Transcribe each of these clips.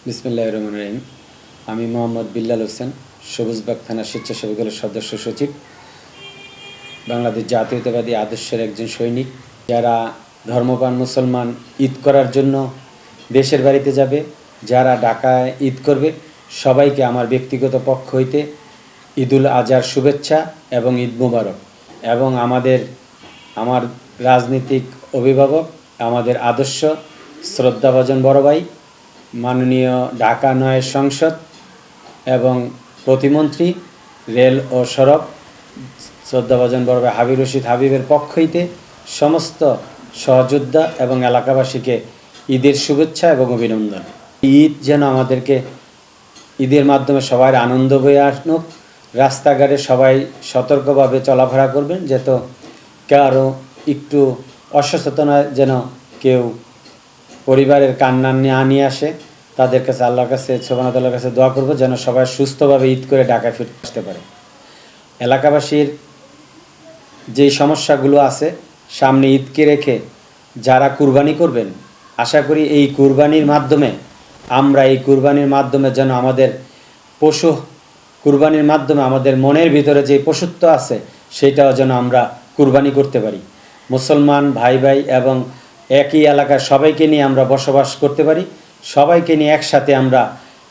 বিসমিল্লাহির রহমানির রহিম। আমি মোহাম্মদ বিল্লাল হোসেন, সবুজবাগ থানা স্বেচ্ছাসেবক দলের সদস্য সচিব, বাংলাদেশ জাতীয়তাবাদী আদর্শের একজন সৈনিক। যারা ধর্মপ্রাণ মুসলমান ঈদ করার জন্য দেশের বাড়িতে যাবে, যারা ঢাকায় ঈদ করবে, সবাইকে আমার ব্যক্তিগত পক্ষ হইতে ঈদুল আজহার শুভেচ্ছা এবং ঈদ মুবারক। এবং আমার রাজনীতিক অভিভাবক, আমাদের আদর্শ শ্রদ্ধাভাজন বড় ভাই, মাননীয় ঢাকা ৯ সংসদ এবং প্রতিমন্ত্রী রেল ও সড়ক শ্রদ্ধাভাজন বড় ভাই হাবিব রশিদ হাবিবের পক্ষ হইতে সমস্ত সহযোদ্ধা এবং এলাকাবাসীকে ঈদের শুভেচ্ছা এবং অভিনন্দন। ঈদ যেন আমাদেরকে ঈদের মাধ্যমে সবাই আনন্দ বয়ে আসুক। রাস্তাঘাটে সবাই সতর্কভাবে চলাফেরা করবেন, যেন কারো একটু অসচেতন যেন কেউ পরিবারের কান্না নিয়ে আসে। তাদের কাছে আল্লাহর কাছে সুবহানাহু ওয়া তাআলার কাছে দোয়া করব যেন সবাই সুস্থভাবে ঈদ করে ঢাকায় ফিরে আসতে পারে। এলাকাবাসীর যেই সমস্যাগুলো আছে সামনে ঈদকে রেখে যারা কুরবানি করবেন, আশা করি এই কুরবানির মাধ্যমে যেন আমাদের কুরবানির মাধ্যমে আমাদের মনের ভিতরে যে পশুত্ব আছে সেটাও যেন আমরা কুরবানি করতে পারি। মুসলমান ভাই ভাই এবং একই এলাকার সবাইকে নিয়ে আমরা বসবাস করতে পারি, সবাইকে নিয়ে একসাথে আমরা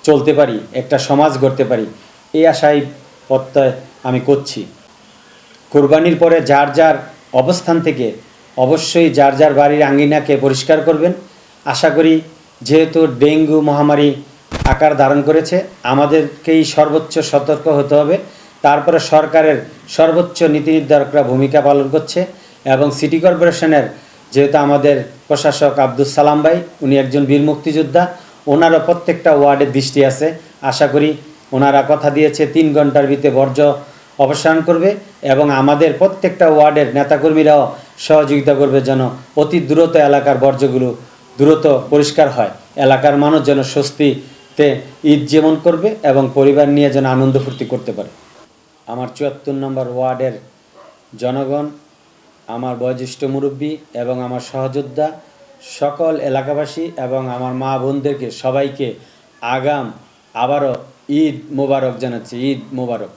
চলতে পারি, একটা সমাজ গড়তে পারি, এই আশাই প্রত্যয় আমি করছি। কুরবানির পরে যার যার অবস্থান থেকে অবশ্যই যার যার বাড়ির আঙ্গিনাকে পরিষ্কার করবেন। আশা করি যেহেতু ডেঙ্গু মহামারী আকার ধারণ করেছে, আমাদেরকেই সর্বোচ্চ সতর্ক হতে হবে। তারপরে সরকারের সর্বোচ্চ নীতি নির্ধারকরা ভূমিকা পালন করছে এবং সিটি কর্পোরেশনের যেহেতু আমাদের প্রশাসক আব্দুল সালাম ভাই, উনি একজন বীর মুক্তিযোদ্ধা, ওনারও প্রত্যেকটা ওয়ার্ডের দৃষ্টি আছে। আশা করি ওনারা কথা দিয়েছে 3 ঘন্টার ভিতরে বর্জ্য অপসারণ করবে এবং আমাদের প্রত্যেকটা ওয়ার্ডের নেতাকর্মীরাও সহযোগিতা করবে যেন অতি দ্রুত এলাকার বর্জ্যগুলো দ্রুত পরিষ্কার হয়, এলাকার মানুষ যেন স্বস্তিতে ঈদ যেমন করবে এবং পরিবার নিয়ে যেন আনন্দ ফুর্তি করতে পারে। আমার ৭৪ নম্বর ওয়ার্ডের জনগণ, আমার বয়োজ্যেষ্ঠ মুরব্বী এবং আমার সহযোদ্ধা সকল এলাকাবাসী এবং আমার মা বোনদেরকে সবাইকে আবারও ঈদ মোবারক জানাচ্ছি। ঈদ মোবারক।